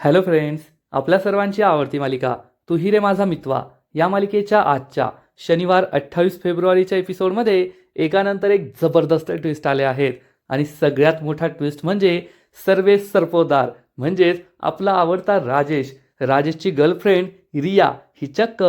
Hello friends, आपल्या सर्वांची आवडती मालिका तू ही रे माझा मितवा या मालिकेच्या आजच्या शनिवार 28 फेब्रुवारीच्या एपिसोडमध्ये एकानंतर एक जबरदस्त ट्विस्ट आले आहेत. आणि सगळ्यात मोठा ट्विस्ट म्हणजे सर्वेश सरपोतदार म्हणजेच आपला आवडता राजेशची गर्लफ्रेंड रिया ही चक्क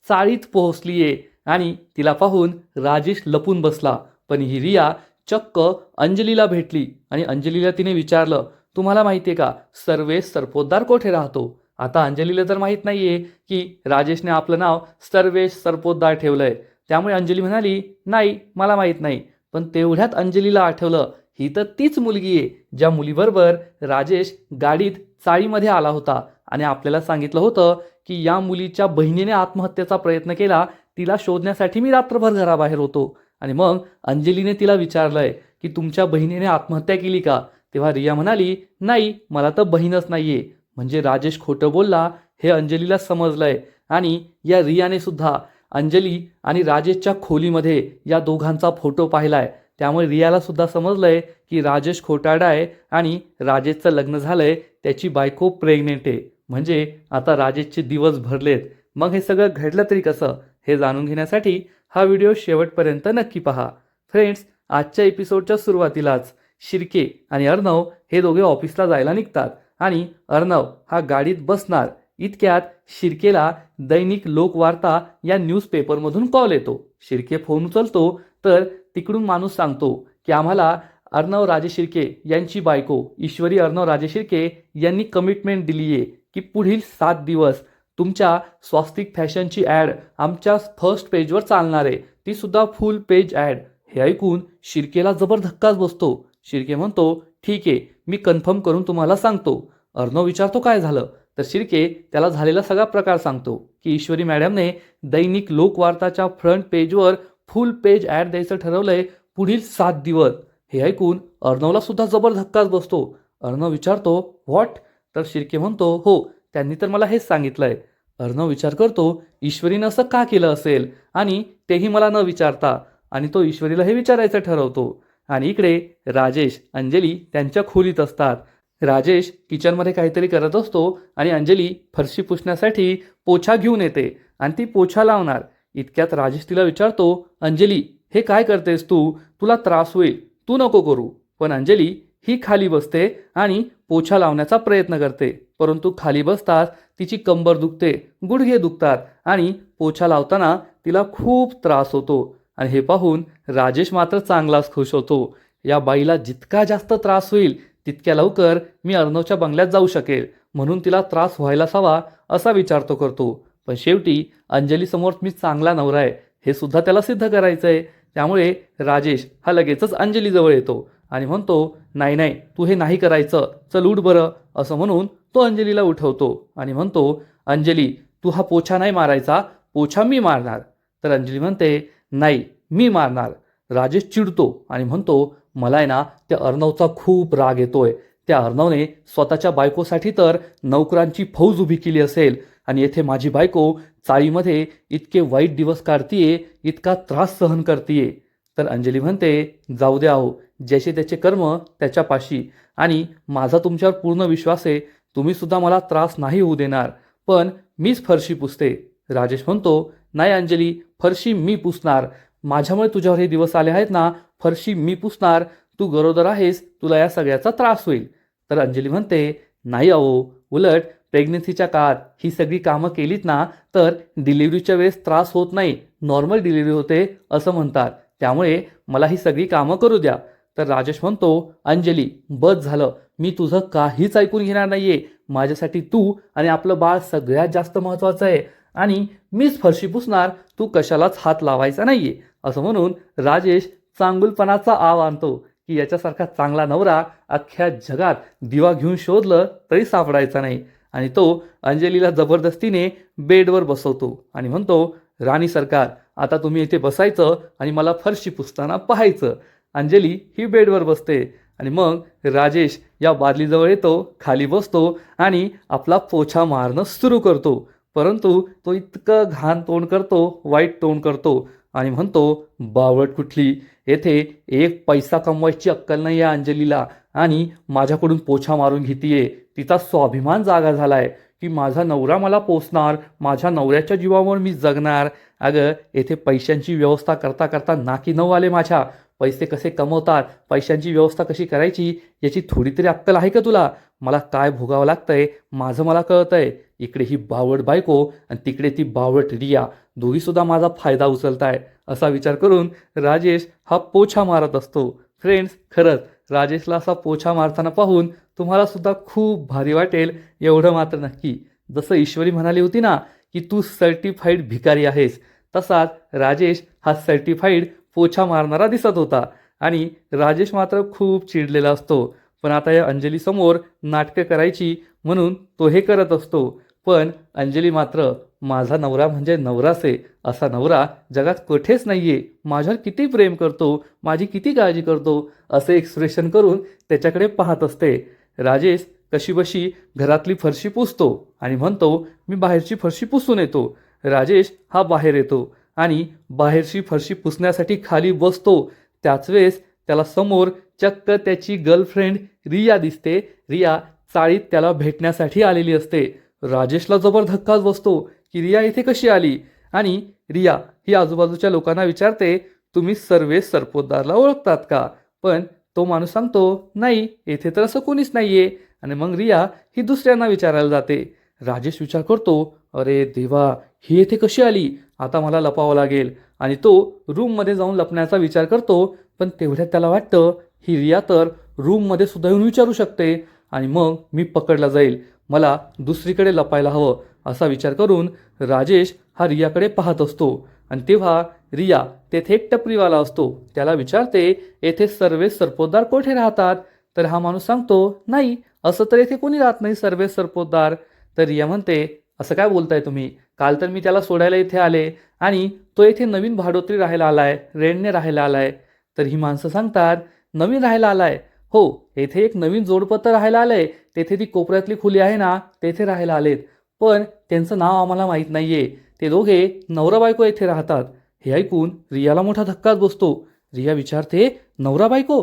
चाळीत पोहोचलीये. आणि तिला पाहून राजेश लपून बसला, पण ही रिया चक्क अंजलीला भेटली आणि अंजलीला तिने विचारलं, तुम्हाला माहितीये का सर्वेश सरपोतदार कोठे राहतो? आता अंजलीला तर माहित नाहीये की राजेशने आपलं नाव सर्वेश सरपोतदार ठेवलंय. त्यामुळे अंजली म्हणाली, नाही मला माहित नाही. पण तेवढ्यात अंजलीला आठवलं, ही तर तीच मुलगी आहे ज्या मुलीबरोबर राजेश गाडीत चाळीमध्ये आला होता आणि आपल्याला सांगितलं होतं की या मुलीच्या बहिणीने आत्महत्येचा प्रयत्न केला, तिला शोधण्यासाठी मी रात्रभर घराबाहेर होतो. आणि मग अंजलीने तिला विचारलंय की तुमच्या बहिणीने आत्महत्या केली का? तेव्हा रिया म्हणाली, नाही मला तर बहीणच नाहीये. म्हणजे राजेश खोटं बोलला हे अंजलीला समजलंय. आणि या रियाने सुद्धा अंजली आणि राजेशच्या खोलीमध्ये या दोघांचा फोटो पाहिलाय. त्यामुळे रियाला सुद्धा समजलंय की राजेश खोटारडा आहे आणि राजेशचं लग्न झालंय, त्याची बायको प्रेग्नेंट आहे. म्हणजे आता राजेशचे दिवस भरलेत. मग हे सगळं घडलं तरी कसं हे जाणून घेण्यासाठी हा व्हिडिओ शेवटपर्यंत नक्की पहा. फ्रेंड्स, आजच्या एपिसोडच्या सुरुवातीलाच शिर्के आणि अर्णव हे दोघे ऑफिसला जायला निघतात आणि अर्णव हा गाडीत बसणार इतक्यात शिर्केला दैनिक लोकवार्ता या न्यूजपेपरमधून कॉल येतो. शिर्के फोन उचलतो तर तिकडून माणूस सांगतो की आम्हाला अर्णव राजे शिर्के यांची बायको ईश्वरी अर्णव राजे शिर्के यांनी कमिटमेंट दिली आहे की पुढील 7 दिवस तुमच्या स्वास्तिक फॅशनची ॲड आमच्या फर्स्ट पेजवर चालणार आहे, ती सुद्धा फुल पेज ॲड. हे ऐकून शिर्केला जबर धक्काच बसतो. शिर्के म्हणतो, ठीक आहे मी कन्फर्म करून तुम्हाला सांगतो. अर्णव विचारतो काय झालं, तर शिर्के त्याला झालेला सगळा प्रकार सांगतो की ईश्वरी मॅडमने दैनिक लोकवार्ताच्या फ्रंट पेजवर फुल पेज ॲड द्यायचं ठरवलंय पुढील 7 दिवस. हे ऐकून अर्णवला सुद्धा जबर धक्काच बसतो. अर्णव विचारतो व्हॉट? तर शिर्के म्हणतो, हो त्यांनी तर मला हेच सांगितलंय. अर्णव विचार करतो, ईश्वरीनं असं का केलं असेल आणि तेही मला न विचारता. आणि तो ईश्वरीला हे विचारायचं ठरवतो. आणि इकडे राजेश अंजली त्यांच्या खोलीत असतात. राजेश किचनमध्ये काहीतरी करत असतो आणि अंजली फरशी पुसण्यासाठी पोछा घेऊन येते आणि ती पोछा लावणार. इतक्यात राजेश तिला विचारतो, अंजली हे काय करतेस तू? तुला त्रास होईल, तू नको करू. पण अंजली ही खाली बसते आणि पोछा लावण्याचा प्रयत्न करते. परंतु खाली बसताच तिची कंबर दुखते, गुडघे दुखतात आणि पोछा लावताना तिला खूप त्रास होतो. आणि हे पाहून राजेश मात्र चांगलाच खुश होतो. या बाईला जितका जास्त त्रास होईल तितक्या लवकर मी अर्णवच्या बंगल्यात जाऊ शकेल, म्हणून तिला त्रास व्हायलाच हवा असा विचार तो करतो. पण शेवटी अंजलीसमोर मी चांगला नवरा आहे हे सुद्धा त्याला सिद्ध करायचं आहे. त्यामुळे राजेश हा लगेचच अंजलीजवळ येतो आणि म्हणतो, नाही नाही तू हे नाही करायचं, चल उठ बरं. असं म्हणून तो अंजलीला उठवतो आणि म्हणतो, अंजली तू हा पोछा नाही मारायचा, पोछा मी मारणार. तर अंजली म्हणते, नाही मी मारणार. राजेश चिडतो आणि म्हणतो, मला आहे ना त्या अर्णवचा खूप राग येतोय. त्या अर्णवने स्वतःच्या बायकोसाठी तर नोकरांची फौज उभी केली असेल आणि येथे माझी बायको चाळीमध्ये इतके वाईट दिवस काढतीये, इतका त्रास सहन करतीये. तर अंजली म्हणते, जाऊ द्या हो, ज्याचे त्याचे कर्म त्याच्यापाशी. आणि माझा तुमच्यावर पूर्ण विश्वास आहे, तुम्ही सुद्धा मला त्रास नाही होऊ देणार. पण मीच फरशी पुसते. राजेश म्हणतो, नाही अंजली फरशी मी पुसणार, माझ्यामुळे तुझ्यावर हे दिवस आले आहेत ना, फरशी मी पुसणार. तू गरोदर आहेस, तुला या सगळ्याचा त्रास होईल. तर अंजली म्हणते, नाही अहो, उलट प्रेग्नन्सीच्या काळात ही सगळी कामं केलीत ना तर डिलिव्हरीच्या वेळेस त्रास होत नाही, नॉर्मल डिलिव्हरी होते असं म्हणतात. त्यामुळे मला ही सगळी कामं करू द्या. तर राजेश म्हणतो, अंजली बस झालं, मी तुझं काहीच ऐकून घेणार नाहीये. माझ्यासाठी तू आणि आपलं बाळ सगळ्यात जास्त महत्त्वाचं आहे आणि मीच फरशी पुसणार, तू कशालाच हात लावायचा नाहीये. असं म्हणून राजेश चांगुलपणाचा आव आणतो की याच्यासारखा चांगला नवरा अख्ख्या जगात दिवा घेऊन शोधलं तरी सापडायचा नाही. आणि तो अंजलीला जबरदस्तीने बेडवर बसवतो आणि म्हणतो, राणी सरकार आता तुम्ही इथे बसायचं आणि मला फरशी पुसताना पाहायचं. अंजली ही बेडवर बसते आणि मग राजेश या बादलीजवळ येतो, खाली बसतो आणि आपला पोछा मारणं सुरू करतो. परंतु तो इतकं घाण तोंड करतो, वाईट तोंड करतो आणि म्हणतो, बावळट कुठली, येथे एक पैसा कमवायची अक्कल नाही आहे अंजलीला आणि माझ्याकडून पोछा मारून घेतीये. तिचा स्वाभिमान जागा झालाय की माझा नवरा मला पोसणार, माझ्या नवऱ्याच्या जीवावर मी जगणार. अगं येथे पैशांची व्यवस्था करता करता नाकी नऊ आले माझ्या. पैसे कसे कमवतात, पैशांची व्यवस्था कशी करायची याची थोडी तरी अक्कल आहे का तुला? मला काय भोगावं लागतंय माझं मला कळतंय. इकडे ही बावळट बायको आणि तिकडे ती बावळट रिया, दोघीसुद्धा माझा फायदा उचलताय असा विचार करून राजेश हा पोछा मारत असतो. फ्रेंड्स, खरंच राजेशला असा पोछा मारताना पाहून तुम्हाला सुद्धा खूप भारी वाटेल एवढं मात्र नक्की. जसं ईश्वरी म्हणाली होती ना की तू सर्टिफाईड भिकारी आहेस, तसाच राजेश हा सर्टिफाईड पोछा मारणारा दिसत होता. आणि राजेश मात्र खूप चिडलेला असतो. पण आता या अंजलीसमोर नाटकं करायची म्हणून तो हे करत असतो. पण अंजली मात्र, माझा नवरा म्हणजे नवराच आहे, असा नवरा जगात कुठेच नाहीये, माझ्यावर किती प्रेम करतो, माझी किती काळजी करतो, असे एक्सप्रेशन करून त्याच्याकडे पाहत असते. राजेश कशीबशी घरातली फरशी पुसतो आणि म्हणतो, मी बाहेरची फरशी पुसून येतो. राजेश हा बाहेर येतो आणि बाहेरची फरशी पुसण्यासाठी खाली बसतो. त्याच वेळेस त्याला समोर चक्क त्याची गर्लफ्रेंड रिया दिसते. रिया चाळीत त्याला भेटण्यासाठी आलेली असते. राजेशला जबर धक्काच बसतो की रिया इथे कशी आली. आणि रिया ही आजूबाजूच्या लोकांना विचारते, तुम्ही सर्वेश सरपोतदारला ओळखतात का? पण तो माणूस सांगतो, नाही, येथे तर असं कोणीच नाहीये. आणि मग रिया ही दुसऱ्यांना विचारायला जाते. राजेश विचार करतो, अरे देवा, ही येथे कशी आली, आता मला लपावं लागेल. आणि तो रूममध्ये जाऊन लपण्याचा विचार करतो. पण तेवढ्यात त्याला वाटतं, ही रिया तर रूममध्ये सुद्धा येऊन विचारू शकते आणि मग मी पकडला जाईल, मला दुसरीकडे लपायला हवं असा विचार करून राजेश हा रियाकडे पाहत असतो. आणि तेव्हा रिया तेथे एक टपरीवाला असतो. त्याला विचारते, येथे सर्वेश सरपोतदार कोठे राहतात? तर हा माणूस सांगतो, नाही, असं तर येथे कोणी राहत नाही सर्वेश सरपोतदार. तर रिया म्हणते, असं काय बोलताय तुम्ही? काल तर मी त्याला सोडायला इथे आले आणि तो येथे नवीन भाडोत्री राहायला आलाय, रेंटने राहायला आलाय. तर ही माणसं सांगतात, नवीन राहायला आलाय? हो, येथे एक नवीन जोडपं तर राहायला आलंय, तेथे ती कोपऱ्यातली खोली आहे ना, तेथे राहायला आलेत. पण त्यांचं नाव आम्हाला माहीत नाहीये. ते दोघे नवरा बायको येथे राहतात. हे ऐकून रियाला मोठा धक्काच बसतो. रिया विचारते, नवरा बायको?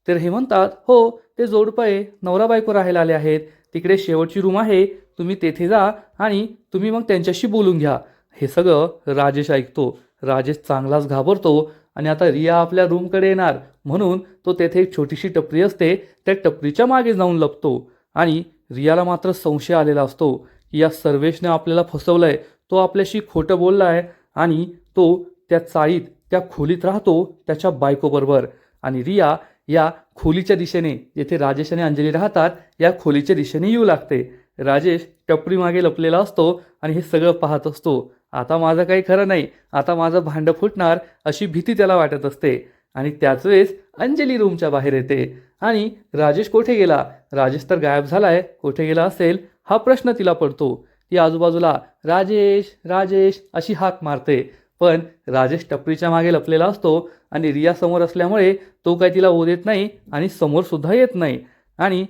तर हे म्हणतात, हो, ते जोडपं आहे, नवरा बायको राहायला आले आहेत. तिकडे शेवटची रूम आहे, तुम्ही तेथे जा आणि तुम्ही मग त्यांच्याशी बोलून घ्या. हे सगळं राजेश ऐकतो. राजेश चांगलाच घाबरतो आणि आता रिया आपल्या रूमकडे येणार म्हणून तो तेथे एक छोटीशी टपरी असते, त्या टपरीच्या मागे जाऊन लपतो. आणि रियाला मात्र संशय आलेला असतो की या सर्वेशने आपल्याला फसवलंय, तो आपल्याशी खोटं बोललाय आणि तो त्या चाळीत त्या खोलीत राहतो त्याच्या बायकोबरोबर. आणि रिया या खोलीच्या दिशेने, जेथे राजेश आणि अंजली राहतात, या खोलीच्या दिशेने येऊ लागते. राजेश टपरी मागे लपलेला असतो आणि हे सगळं पाहत असतो. आता माझं काही खरं नाही, आता माझं भांडं फुटणार अशी भीती त्याला वाटत असते. आणि त्याच वेळेस अंजली रूमच्या बाहेर येते. आणि राजेश कोठे गेला? राजेश तर गायब झालाय, कोठे गेला असेल हा प्रश्न तिला पडतो. ती आजूबाजूला राजेश राजेश अशी हाक मारते. पण राजेश टपरीच्या मागे लपलेला असतो आणि रिया समोर असल्यामुळे तो काही तिला ओढ देत नाही आणि समोर सुद्धा येत नाही. आणि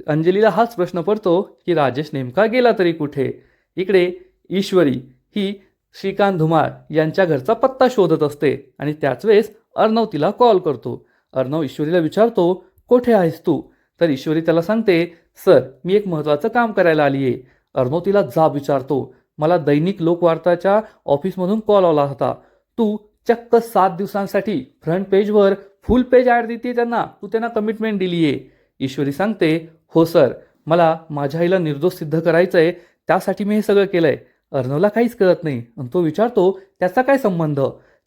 अंजलीला हाच प्रश्न पडतो की राजेश नेमका गेला तरी कुठे. इकडे ईश्वरी ही श्रीकांत धुमाळ यांच्या घरचा पत्ता शोधत असते आणि त्याच वेळेस अर्णव तिला कॉल करतो. अर्णव ईश्वरीला विचारतो, कोठे आहेस तू? तर ईश्वरी त्याला सांगते, सर, मी एक महत्त्वाचं काम करायला आली आहे. अर्णव तिला जाब विचारतो, मला दैनिक लोकवार्ताच्या ऑफिसमधून कॉल आला होता, तू चक्क 7 दिवसांसाठी फ्रंट पेजवर फुल पेज ॲड देते त्यांना, तू त्यांना कमिटमेंट दिली आहे. ईश्वरी सांगते, हो सर, मला माझ्या आईला निर्दोष सिद्ध करायचं आहे, त्यासाठी मी हे सगळं केलं आहे. अर्णवला काहीच कळत नाही आणि तो विचारतो, त्याचा काय संबंध?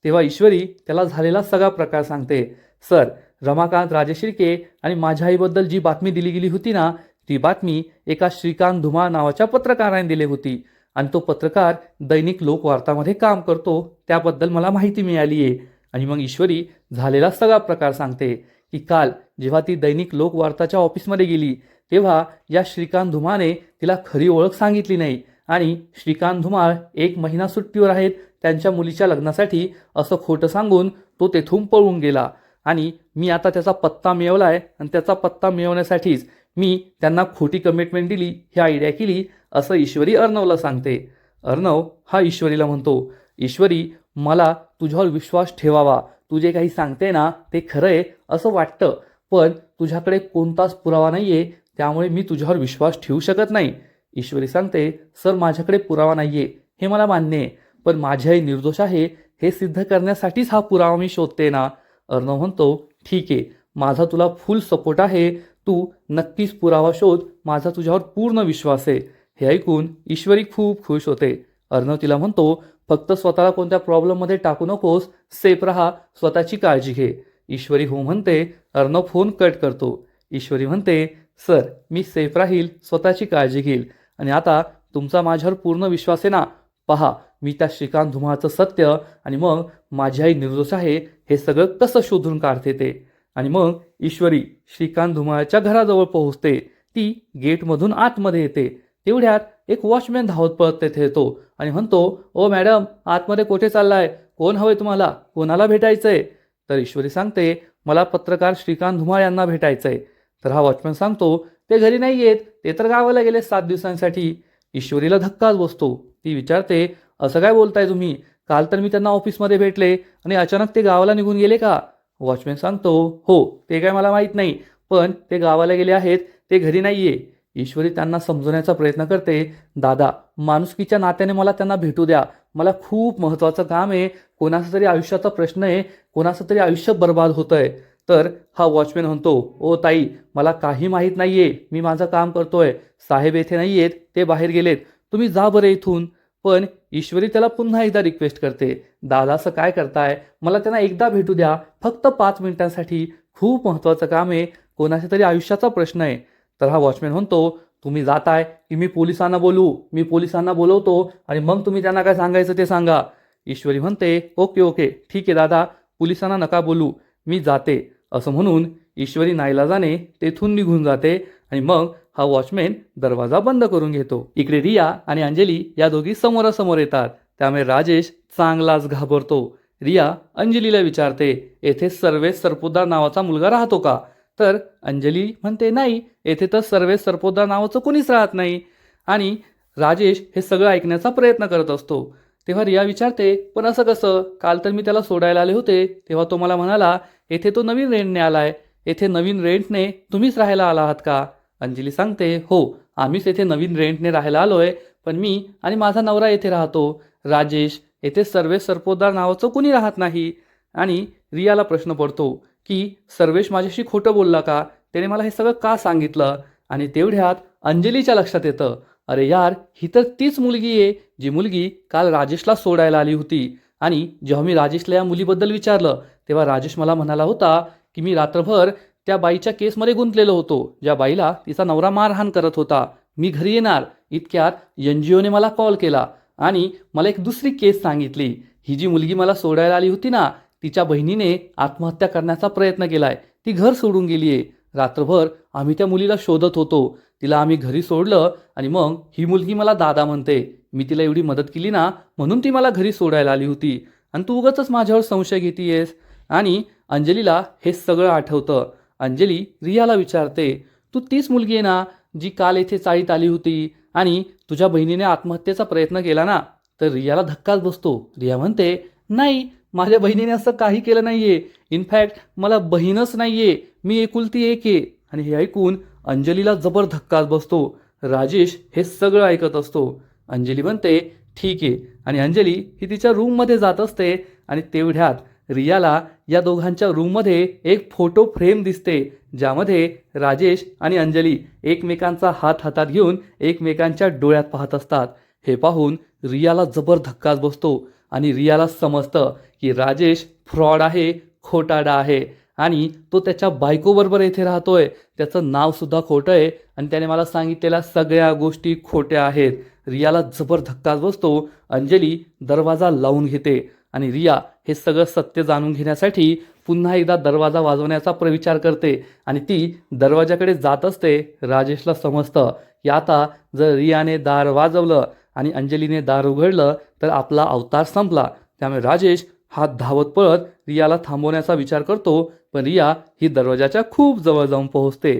तेव्हा ईश्वरी त्याला झालेला सगळा प्रकार सांगते. सर, रमाकांत राजशिर्के आणि माझ्या आईबद्दल जी बातमी दिली गेली होती ना, ती बातमी एका श्रीकांत धुमाळ नावाच्या पत्रकाराने दिली होती आणि तो पत्रकार दैनिक लोकवार्तामध्ये काम करतो, त्याबद्दल मला माहिती मिळाली आहे. आणि मग ईश्वरी झालेला सगळा प्रकार सांगते की काल जेव्हा ती दैनिक लोकवार्ताच्या ऑफिसमध्ये गेली तेव्हा या श्रीकांत धुमाळने तिला खरी ओळख सांगितली नाही आणि श्रीकांत धुमाळ 1 महिना सुट्टीवर आहेत त्यांच्या मुलीच्या लग्नासाठी असं खोटं सांगून तो तेथून पळून गेला. आणि मी आता त्याचा पत्ता मिळवला आहे आणि त्याचा पत्ता मिळवण्यासाठीच मी त्यांना खोटी कमिटमेंट दिली, ही आयडिया केली, असं ईश्वरी अर्णवला सांगते. अर्णव हा ईश्वरीला म्हणतो, ईश्वरी, मला तुझ्यावर विश्वास ठेवावा, तू जे काही सांगते ना ते खरं आहे असं वाटतं, पण तुझ्याकडे कोणताच पुरावा नाही आहे, त्यामुळे मी तुझ्यावर विश्वास ठेवू शकत नाही. ईश्वरी सांगते, सर माझ्याकडे पुरावा नाही आहे हे मला मान्य आहे, पण माझी आई निर्दोष आहे हे सिद्ध करण्यासाठीच हा पुरावा मी शोधते ना. अर्णव म्हणतो, ठीक आहे, माझा तुला फुल सपोर्ट आहे, तू नक्कीच पुरावा शोध, माझा तुझ्यावर पूर्ण विश्वास आहे. हे ऐकून ईश्वरी खूप खुश होते. अर्णव तिला म्हणतो, फक्त स्वतःला कोणत्या प्रॉब्लेममध्ये टाकू नकोस, सेफ राहा, स्वतःची काळजी घे. ईश्वरी हो म्हणते. अर्णव फोन कट करतो. ईश्वरी म्हणते, सर मी सेफ राहील, स्वतःची काळजी घेईल, आणि आता तुमचा माझ्यावर पूर्ण विश्वास आहे ना. पहा मी त्या श्रीकांत धुमाळचं सत्य आणि मग माझी आई निर्दोष आहे हे सगळं कसं शोधून काढते ते. आणि मग ईश्वरी श्रीकांत धुमाळच्या घराजवळ पोहोचते. ती गेटमधून आतमध्ये येते. तेवढ्यात एक वॉचमॅन धावत पळत तेथे येतो आणि म्हणतो, ओ मॅडम, आतमध्ये कुठे चाललाय? कोण हवंय तुम्हाला? कोणाला भेटायचंय? तर ईश्वरी सांगते, मला पत्रकार श्रीकांत धुमाळ यांना भेटायचंय. तर हा वॉचमॅन सांगतो, ते घरी नाही येत, ते तर गावाला गेले 7 दिवसांसाठी. ईश्वरीला धक्काच बसतो. ती विचारते, असं काय बोलताय तुम्ही? काल तर मी त्यांना ऑफिसमध्ये भेटले आणि अचानक ते गावाला निघून गेले का? वॉचमॅन सांगतो, हो ते काय मला माहीत नाही, पण ते गावाला गेले आहेत, ते घरी नाहीये. ईश्वरी त्यांना समजवण्याचा प्रयत्न करते, दादा माणुसकीच्या नात्याने मला त्यांना भेटू द्या, मला खूप महत्त्वाचं काम आहे, कोणाचा तरी आयुष्याचा प्रश्न आहे, कोणाचं तरी आयुष्य बर्बाद होतंय. तर हा वॉचमॅन म्हणतो, ओ ताई मला काही माहीत नाहीये, मी माझं काम करतोय, साहेब येथे नाही आहेत, ते बाहेर गेलेत, तुम्ही जा बरं इथून. पण ईश्वरी त्याला पुन्हा एकदा रिक्वेस्ट करते, दादा असं काय करताय, मला त्यांना एकदा भेटू द्या, फक्त 5 मिनिटांसाठी, खूप महत्त्वाचं काम आहे, कोणाच्या तरी आयुष्याचा प्रश्न आहे. तर हा वॉचमॅन म्हणतो, तुम्ही जाताय की मी पोलिसांना बोलू? मी पोलिसांना बोलवतो आणि मग तुम्ही त्यांना काय सांगायचं ते सांगा. ईश्वरी म्हणते, ओके ओके ठीक आहे दादा, पोलिसांना नका बोलू, मी जाते. असं म्हणून ईश्वरी नाईलाजाने तेथून निघून जाते आणि मग हा वॉचमॅन दरवाजा बंद करून घेतो. इकडे रिया आणि अंजली या दोघी समोरासमोर येतात, त्यामुळे राजेश चांगलाच घाबरतो. रिया अंजलीला विचारते, येथे सर्वेश सरपोतदार नावाचा मुलगा राहतो का? तर अंजली म्हणते, नाही, येथे तर सर्वेश सरपोतदार नावाचं कोणीच राहत नाही. आणि राजेश हे सगळं ऐकण्याचा प्रयत्न करत असतो. तेव्हा रिया विचारते, पण असं कसं? काल तर मी त्याला सोडायला आले होते, तेव्हा तो मला म्हणाला येथे तो नवीन रेंटने आलाय, येथे नवीन रेंटने तुम्हीच राहायला आला आहात का? अंजली सांगते, हो आम्हीच येथे नवीन रेंटने राहायला आलोय, पण मी आणि माझा नवरा येथे राहतो. राजेश, येथे सर्वेश सरपोतदार नावाचं कुणी राहत नाही. आणि रियाला प्रश्न पडतो की सर्वेश माझ्याशी खोटं बोलला का? त्याने मला हे सगळं का सांगितलं? आणि तेवढ्यात अंजलीच्या लक्षात येतं, अरे यार, ही तर तीच मुलगी आहे जी मुलगी काल राजेशला सोडायला आली होती. आणि जेव्हा मी राजेशला या मुलीबद्दल विचारलं तेव्हा राजेश मला म्हणाला होता की मी रात्रभर त्या बाईच्या केसमध्ये गुंतलेलो होतो, ज्या बाईला तिचा नवरा मारहाण करत होता. मी घरी येणार इतक्यात NGOने मला कॉल केला आणि मला एक दुसरी केस सांगितली. ही जी मुलगी मला सोडायला आली होती ना, तिच्या बहिणीने आत्महत्या करण्याचा प्रयत्न केलाय, ती घर सोडून गेलीये. रात्रभर आम्ही त्या मुलीला शोधत होतो, तिला आम्ही घरी सोडलं आणि मग ही मुलगी मला दादा म्हणते. मी तिला एवढी मदत केली ना, म्हणून ती मला घरी सोडायला आली होती, आणि तू उगाचच माझ्यावर संशय घेतीयेस. आणि अंजलीला हे सगळं आठवतं. अंजली रियाला विचारते, तू तीच मुलगी आहे ना जी काल येथे चाळीत आली होती आणि तुझ्या बहिणीने आत्महत्येचा प्रयत्न केला ना? तर रियाला धक्काच बसतो. रिया म्हणते, नाही, माझ्या बहिणीने असं काही केलं नाहीये, इनफॅक्ट मला बहीणच नाहीये, मी एकुलती एक आहे. आणि हे ऐकून अंजलीला जबर धक्काच बसतो. राजेश हे सगळं ऐकत असतो. अंजली म्हणते, ठीक आहे. आणि अंजली ही तिच्या रूममध्ये जात असते आणि तेवढ्यात रियाला या दोघांच्या रूममध्ये एक फोटो फ्रेम दिसते, ज्यामध्ये राजेश आणि अंजली एकमेकांचा हात हातात घेऊन एकमेकांच्या डोळ्यात पाहत असतात. हे पाहून रियाला जबर धक्काच बसतो आणि रियाला समजतं की राजेश फ्रॉड आहे, खोटारडा आहे, आणि तो त्याच्या बायकोबरोबर येथे राहतोय, त्याचं नावसुद्धा खोटं आहे आणि त्याने मला सांगितलेल्या सगळ्या गोष्टी खोट्या आहेत. रियाला जबर धक्काच बसतो. अंजली दरवाजा लावून घेते आणि रिया हे सगळं सत्य जाणून घेण्यासाठी पुन्हा एकदा दरवाजा वाजवण्याचा विचार करते आणि ती दरवाजाकडे जात असते. राजेशला समजतं की आता जर रियाने दार वाजवलं आणि अंजलीने दार उघडलं तर आपला अवतार संपला. त्यामुळे राजेश हात धावत पळत रियाला थांबवण्याचा विचार करतो, पण रिया ही दरवाजाच्या खूप जवळ जाऊन पोहोचते.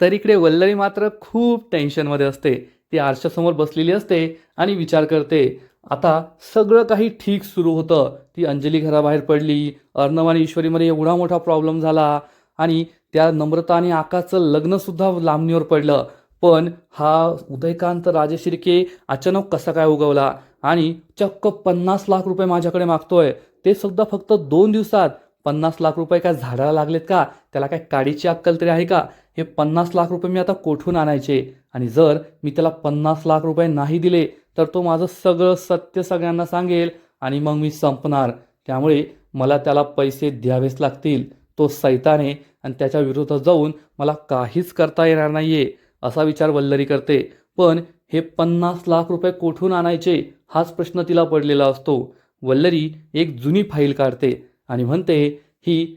तर इकडे वल्लरी मात्र खूप टेन्शनमध्ये असते. ती आरशासमोर बसलेली असते आणि विचार करते, आता सगळं काही ठीक सुरू होतं. ती अंजली घराबाहेर पडली. अर्णव आणि ईश्वरीमध्ये एवढा मोठा प्रॉब्लेम झाला आणि त्या नम्रता आणि आकाशचं लग्नसुद्धा लांबणीवर पडलं. पण हा उदयकांत राजशिर्के अचानक कसा काय उगवला आणि चक्क 50 लाख रुपये माझ्याकडे मागतोय. ते सुद्धा फक्त 2 दिवसात. 50 लाख रुपये काय झाडाला लागलेत का? त्याला काय काडीची अक्कल तरी आहे का? हे 50 लाख रुपये मी आता कोठून आणायचे? आणि जर मी त्याला 50 लाख रुपये नाही दिले तर तो माझं सगळं सत्य सगळ्यांना सांगेल आणि मग मी संपणार. त्यामुळे मला त्याला पैसे द्यावेच लागतील. तो सैतान आहे आणि त्याच्या विरोधात जाऊन मला काहीच करता येणार नाहीये, असा विचार वल्लरी करते. पण हे 50 लाख रुपये कोठून आणायचे हाच प्रश्न तिला पडलेला असतो. वल्लरी एक जुनी फाईल काढते आणि म्हणते, ही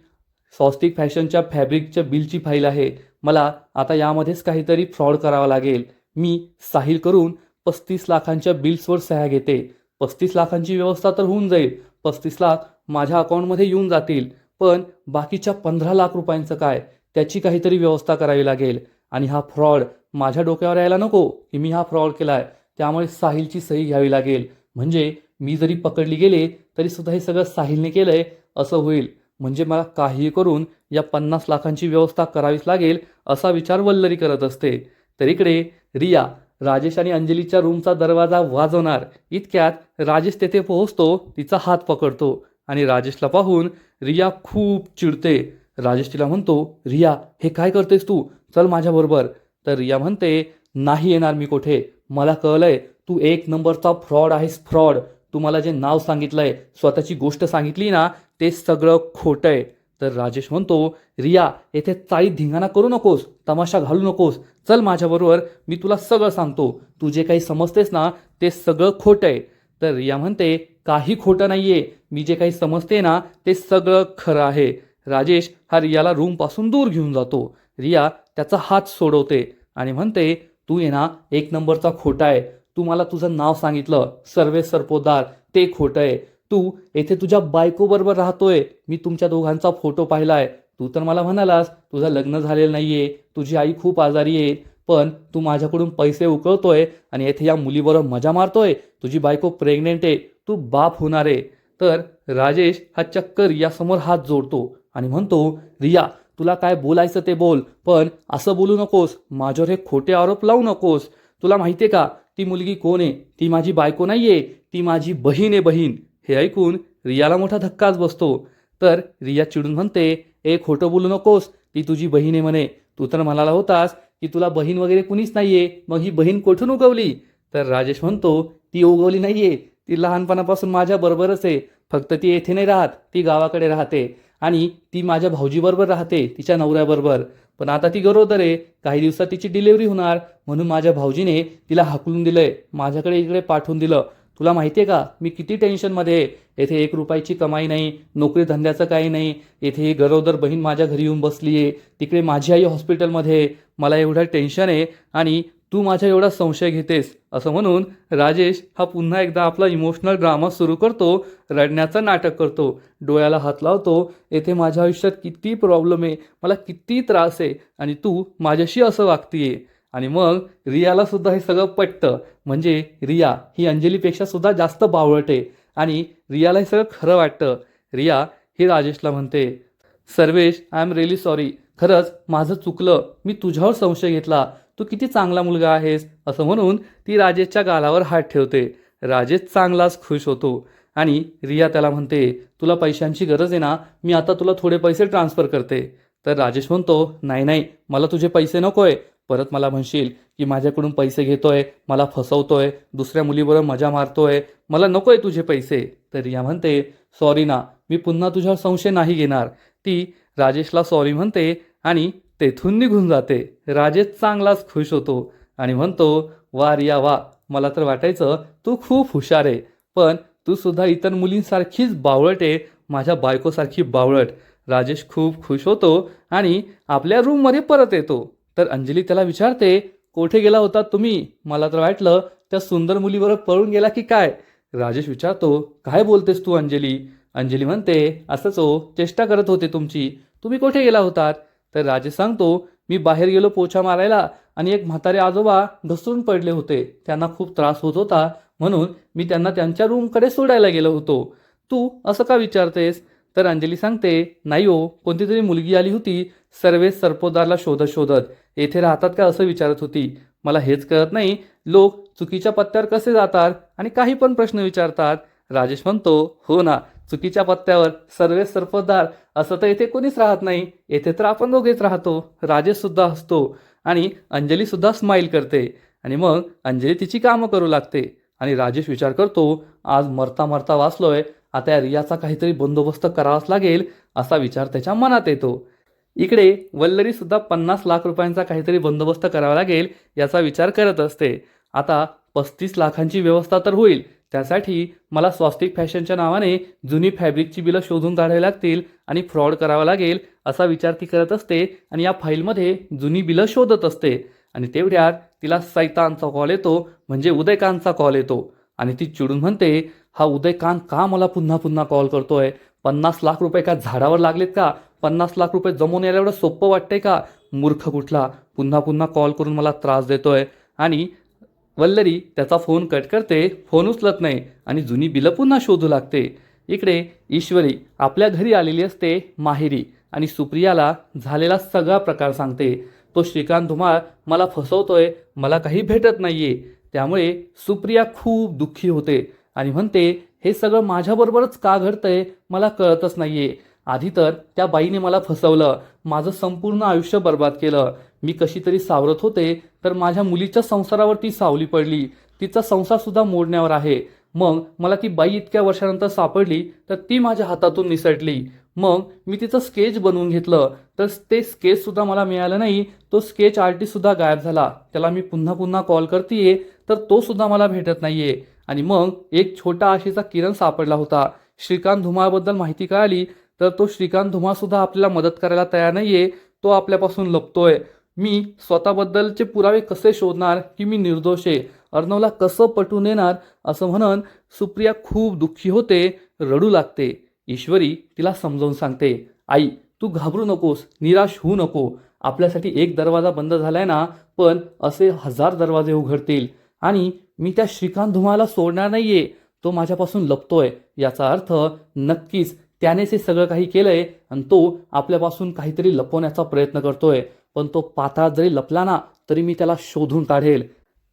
स्वस्तिक फॅशनच्या फॅब्रिकच्या बिलची फाईल आहे. मला आता यामध्येच काहीतरी फ्रॉड करावा लागेल. मी साहिल करून 35 लाखांच्या बिल्सवर सह्या घेते. 35 लाखांची व्यवस्था तर होऊन जाईल. 35 लाख माझ्या अकाउंटमध्ये येऊन जातील. पण बाकीच्या 15 लाख रुपयांचं काय? त्याची काहीतरी व्यवस्था करावी लागेल. आणि हा फ्रॉड माझ्या डोक्यावर यायला नको की मी हा फ्रॉड केलाय. त्यामुळे साहिलची सही घ्यावी लागेल. म्हणजे मी जरी पकडली गेले तरी सुद्धा हे सगळं साहिलने केलंय असं होईल. म्हणजे मला काहीही करून या 50 लाखांची व्यवस्था करावीच लागेल, असा विचार वल्लरी करत असते. तर इकडे रिया राजेश आणि अंजलीच्या रूमचा दरवाजा वाजवणार इतक्यात राजेश तेथे पोहोचतो. तिचा हात पकडतो आणि राजेशला पाहून रिया खूप चिडते. राजेश तिला म्हणतो, रिया हे काय करतेस तू? चल माझ्याबरोबर. तर रिया म्हणते, नाही येणार मी कुठे. मला कळलंय तू एक नंबरचा फ्रॉड आहेस, फ्रॉड. तू मला जे नाव सांगितलंय, स्वतःची गोष्ट सांगितली ना, ते सगळं खोटं आहे. तर राजेश म्हणतो, रिया येथे चाळीत धिंगाणा करू नकोस, तमाशा घालू नकोस. चल माझ्याबरोबर, मी तुला सगळं सांगतो. तू जे काही समजतेस ना ते सगळं खोटं आहे. तर रिया म्हणते, काही खोटं नाहीये. मी जे काही समजते ना ते सगळं खरं आहे. राजेश हा रियाला रूमपासून दूर घेऊन जातो. रिया त्याचा हात सोडवते आणि म्हणते, तू ये ना एक नंबरचा खोटा आहे. तू मला तुझं नाव सांगितलं, सर्वे सरपोतदार, ते खोटं आहे. तू येथे तुझ्या बायकोबरोबर राहतोय. मी तुमच्या दोघांचा फोटो पाहिलाय. तू तर मला म्हणालास तुझं लग्न झालेलं नाहीये, तुझी आई खूप आजारी आहे. पण तू माझ्याकडून पैसे उकळतोय आणि येथे या मुलीबरोबर मजा मारतोय. तुझी बायको प्रेग्नेंट आहे, तू बाप होणार आहे. तर राजेश हा चक्क रियासमोर हात जोडतो आणि म्हणतो, रिया तुला काय बोलायचं ते बोल, पण असं बोलू नकोस. माझ्यावर हे खोटे आरोप लावू नकोस. तुला माहितीये का ती मुलगी कोण आहे? ती माझी बायको नाहीये, ती माझी बहीण आहे, बहीण. हे ऐकून रियाला मोठा धक्काच बसतो. तर रिया चिडून म्हणते, ए खोटं बोलू नकोस, ती तुझी बहीण आहे म्हणे. तू तर म्हणाला होतास की तुला बहीण वगैरे कुणीच नाहीये, मग ही बहीण कुठून उगवली? तर राजेश म्हणतो, ती उगवली नाहीये, ती लहानपणापासून माझ्या बरोबरच आहे. फक्त ती येथे नाही राहत, ती गावाकडे राहते आणि ती माझ्या भाऊजीबरोबर राहते, तिच्या नवऱ्याबरोबर. पण आता ती गरोदर आहे, काही दिवसात तिची डिलिव्हरी होणार, म्हणून माझ्या भाऊजीने तिला हाकलून दिलंय, माझ्याकडे इकडे पाठवून दिलं. तुला माहितीये का मी किती टेन्शनमध्ये आहे? येथे 1 रुपयाची कमाई नाही, नोकरी धंद्याचं काही नाही. येथे ही गरोदर बहीण माझ्या घरी येऊन बसली आहे, तिकडे माझी आई हॉस्पिटलमध्ये आहे. मला एवढं टेन्शन आहे आणि तू माझ्या एवढा संशय घेतेस. असं म्हणून राजेश हा पुन्हा एकदा आपला इमोशनल ड्रामा सुरू करतो, रडण्याचं नाटक करतो, डोळ्याला हात लावतो. येथे माझ्या आयुष्यात किती प्रॉब्लेम आहे, मला किती त्रास आहे आणि तू माझ्याशी असं वागतीये. आणि मग रियाला सुद्धा हे सगळं पटतं. म्हणजे रिया ही अंजलीपेक्षा सुद्धा जास्त बावळट आहे आणि रियाला हे सगळं खरं वाटतं. रिया ही राजेशला म्हणते, Sarvesh I am really sorry. खरंच माझं चुकलं, मी तुझ्यावर संशय घेतला. तू किती चांगला मुलगा आहेस. असं म्हणून ती राजेशच्या गालावर हात ठेवते. राजेश चांगलाच खुश होतो आणि रिया त्याला म्हणते, तुला पैशांची गरज आहे ना, मी आता तुला थोडे पैसे ट्रान्सफर करते. तर राजेश म्हणतो, नाही नाही, मला तुझे पैसे नकोय. परत मला म्हणशील की माझ्याकडून पैसे घेतोय, मला फसवतोय, दुसऱ्या मुलीबरोबर मजा मारतोय, मला नकोय तुझे पैसे. तर रिया म्हणते, सॉरी ना, मी पुन्हा तुझ्यावर संशय नाही घेणार. ती राजेशला सॉरी म्हणते आणि तेथून निघून जाते. राजेश चांगलाच खुश होतो आणि म्हणतो, वा रिया वा, मला तर वाटायचं तू खूप हुशार आहे, पण तू सुद्धा इतर मुलींसारखीच बावळट आहे, माझ्या बायकोसारखी बावळट. राजेश खूप खुश होतो आणि आपल्या रूममध्ये परत येतो. तर अंजली त्याला विचारते, कोठे गेला होता तुम्ही? मला तर वाटलं त्या सुंदर मुलीबरोबर पळून गेला की काय? राजेश विचारतो, काय बोलतेस तू अंजली? अंजली म्हणते, असंच हो, चेष्टा करत होते तुमची. तुम्ही कोठे गेला होतात? तर राजेश सांगतो, मी बाहेर गेलो पोछा मारायला आणि एक म्हातारे आजोबा घसरून पडले होते, त्यांना खूप त्रास होत होता, म्हणून मी त्यांना त्यांच्या रूमकडे सोडायला गेलो होतो. तू असं का विचारतेस? तर अंजली सांगते, नाही हो, कोणती तरी मुलगी आली होती, सर्वे सरपोतदारला शोधत शोधत. येथे राहतात का असं विचारत होती. मला हेच कळत नाही, लोक चुकीच्या पत्त्यावर कसे जातात आणि काही पण प्रश्न विचारतात. राजेश म्हणतो, हो ना, चुकीच्या पत्त्यावर सर्वे सरपोतदार असं तर येथे कोणीच राहत नाही, येथे तर आपण दोघेच राहतो. राजेश सुद्धा हसतो आणि अंजली सुद्धा स्माईल करते आणि मग अंजली तिची कामं करू लागते आणि राजेश विचार करतो, आज मरता मरता वाचलोय, आता या रियाचा काहीतरी बंदोबस्त करावाच लागेल असा विचार त्याच्या मनात येतो. इकडे वल्लरी सुद्धा 50 लाख रुपयांचा काहीतरी बंदोबस्त करावा लागेल याचा विचार करत असते. आता 35 लाखांची व्यवस्था तर होईल, त्यासाठी मला स्वस्तिक फॅशनच्या नावाने जुनी फॅब्रिकची बिलं शोधून काढावी लागतील आणि फ्रॉड करावा लागेल असा विचार ती करत असते आणि या फाईलमध्ये जुनी बिलं शोधत असते. आणि तेवढ्यात तिला सैतानचा कॉल येतो, म्हणजे उदयकांतचा कॉल येतो आणि ती चिडून म्हणते, हा उदयकांत का मला पुन्हा पुन्हा कॉल करतोय? 50 लाख रुपये का झाडावर लागलेत का? 50 लाख रुपये जमवून यायला एवढं सोपं वाटतंय का? मूर्ख कुठला, पुन्हा पुन्हा कॉल करून मला त्रास देतोय. आणि वल्लरी त्याचा फोन कट करते, फोन उचलत नाही आणि जुनी बिलं पुन्हा शोधू लागते. इकडे ईश्वरी आपल्या घरी आलेली असते माहेरी आणि सुप्रियाला झालेला सगळा प्रकार सांगते. तो श्रीकांत धुमाळ मला फसवतोय, मला काही भेटत नाहीये. त्यामुळे सुप्रिया खूप दुःखी होते आणि म्हणते, हे सगळं माझ्याबरोबरच का घडतंय मला कळतच नाहीये. आधी तर त्या बाईने मला फसवलं, माझं संपूर्ण आयुष्य बर्बाद केलं. मी कशी तरी सावरत होते तर माझ्या मुलीच्या संसारावरती सावली पडली, तिचा संसार सुद्धा मोडण्यावर आहे. मग मला ती बाई इतक्या वर्षानंतर सापडली तर ती माझ्या हातातून निसटली. मग मी तिचं स्केच बनवून घेतलं तर ते स्केच सुद्धा मला मिळालं नाही. तो स्केच आर्टिस्ट सुद्धा गायब झाला, त्याला मी पुन्हा पुन्हा कॉल करतेय तर तो सुद्धा मला भेटत नाहीये. आणि मग एक छोटा आशेचा किरण सापडला होता. श्रीकांत धुमाळबद्दल माहिती कळाली तर तो श्रीकांत धुमाळ सुद्धा आपल्याला मदत करायला तयार नाहीये, तो आपल्यापासून लपतोय. मी स्वतःबद्दलचे पुरावे कसे शोधणार की मी निर्दोष आहे, अर्णवला कसं पटवून देणार, असं म्हणून सुप्रिया खूप दुःखी होते, रडू लागते. ईश्वरी तिला समजावून सांगते, आई तू घाबरू नकोस, निराश होऊ नको. आपल्यासाठी एक दरवाजा बंद झालाय ना, पण असे 1000 दरवाजे उघडतील. आणि मी त्या श्रीकांत धुमाळला सोडणार नाहीये, तो माझ्यापासून लपतोय याचा अर्थ नक्कीच त्यानेच हे सगळं काही केलंय आणि तो आपल्यापासून काहीतरी लपवण्याचा प्रयत्न करतोय. पण तो पाताळात जरी लपला ना तरी मी त्याला शोधून काढेल,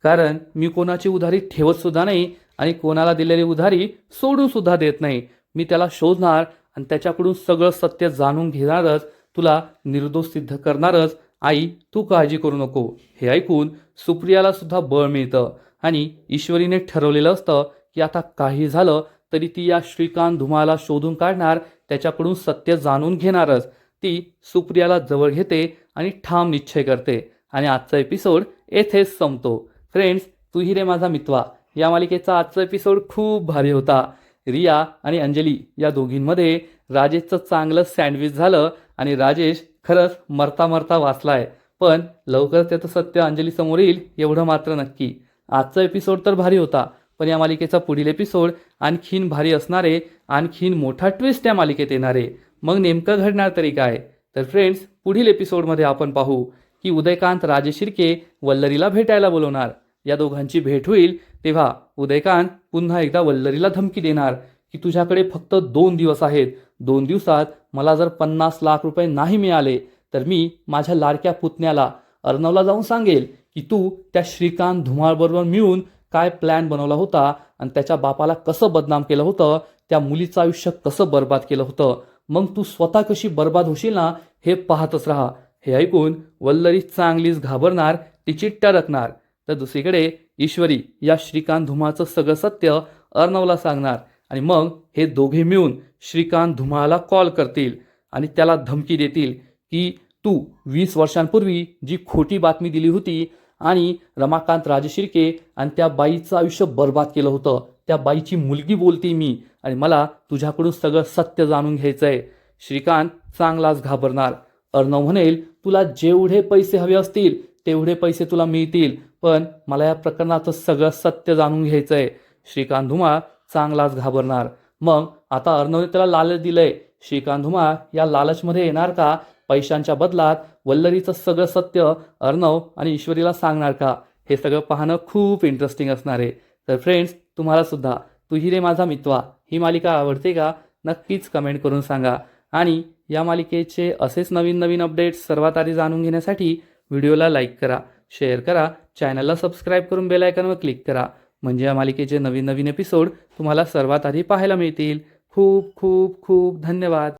कारण मी कोणाची उधारी ठेवत सुद्धा नाही आणि कोणाला दिलेली उधारी सोडून सुद्धा देत नाही. मी त्याला शोधणार आणि त्याच्याकडून सगळं सत्य जाणून घेणारच, तुला निर्दोष सिद्ध करणारच. आई तू काळजी करू नको. हे ऐकून सुप्रियाला सुद्धा बळ मिळतं आणि ईश्वरीने ठरवलेलं असतं की आता काही झालं तरी ती या श्रीकांत धुमाळला शोधून काढणार, त्याच्याकडून सत्य जाणून घेणारच. ती सुप्रियाला जवळ घेते आणि ठाम निश्चय करते. आणि आजचा एपिसोड येथेच संपतो. फ्रेंड्स, तू ही रे माझा मित्वा या मालिकेचा आजचा एपिसोड खूप भारी होता. रिया आणि अंजली या दोघींमध्ये राजेशचं चांगलं सँडविच झालं आणि राजेश खरंच मरता मरता वाचलाय. पण लवकरच त्याचं सत्य अंजली समोर येईल एवढं मात्र नक्की. आजचा एपिसोड तर भारी होता, पण या मालिकेचा पुढील एपिसोड आणखीन भारी असणारे, आणखीन मोठा ट्विस्ट या मालिकेत येणारे. मग नेमकं घडणार तरी काय? तर फ्रेंड्स, पुढील एपिसोडमध्ये आपण पाहू की उदयकांत राजेश शिर्के वल्लरीला भेटायला बोलवणार. या दोघांची भेट होईल तेव्हा उदयकांत पुन्हा एकदा वल्लरीला धमकी देणार की तुझ्याकडे फक्त 2 दिवस आहेत, 2 दिवसात मला जर 50 लाख रुपये नाही मिळाले तर मी माझ्या लाडक्या पुतण्याला अर्णवला जाऊन सांगेल की तू त्या श्रीकांत धुमाळबरोबर मिळून काय प्लॅन बनवला होता आणि त्याच्या बापाला कसं बदनाम केलं होतं, त्या मुलीचं आयुष्य कसं बर्बाद केलं होतं. मग तू स्वतः कशी बर्बाद होशील ना हे पाहतच राहा. हे ऐकून वल्लरी चांगलीच घाबरणार, तिची टरकणार. तर दुसरीकडे ईश्वरी या श्रीकांत धुमाळचं सगळं सत्य अर्णवला सांगणार आणि मग हे दोघे मिळून श्रीकांत धुमाळला कॉल करतील आणि त्याला धमकी देतील की तू 20 वर्षांपूर्वी जी खोटी बातमी दिली होती आणि रमाकांत राजशिर्के आणि त्या बाईचं आयुष्य बर्बाद केलं होतं, त्या बाईची मुलगी बोलते मी आणि मला तुझ्याकडून सगळं सत्य जाणून घ्यायचंय. श्रीकांत चांगलाच घाबरणार. अर्णव म्हणेल, तुला जेवढे पैसे हवे असतील तेवढे पैसे तुला मिळतील, पण मला या प्रकरणाचं सगळं सत्य जाणून घ्यायचंय. श्रीकांत धुमाळ चांगलाच घाबरणार. मग आता अर्णवने त्याला लालच दिलंय. श्रीकांत धुमाळ या लालचमध्ये येणार का? पैशांच्या बदलात वल्लरीचं सगळं सत्य अर्णव आणि ईश्वरीला सांगणार का? हे सगळं पाहणं खूप इंटरेस्टिंग असणार आहे. तर फ्रेंड्स, तुम्हाला सुद्धा तू ही रे माझा मितवा ही मालिका आवडते का? नक्कीच कमेंट करून सांगा. आणि या मालिकेचे असेच नवीन नवीन अपडेट्स सर्वात आधी जाणून घेण्यासाठी व्हिडिओला लाईक करा, शेअर करा, चॅनलला सबस्क्राईब करून बेल आयकॉनवर क्लिक करा. म्हणजे या मालिकेचे नवीन नवीन एपिसोड तुम्हाला सर्वात आधी पाहायला मिळतील. खूप खूप खूप धन्यवाद.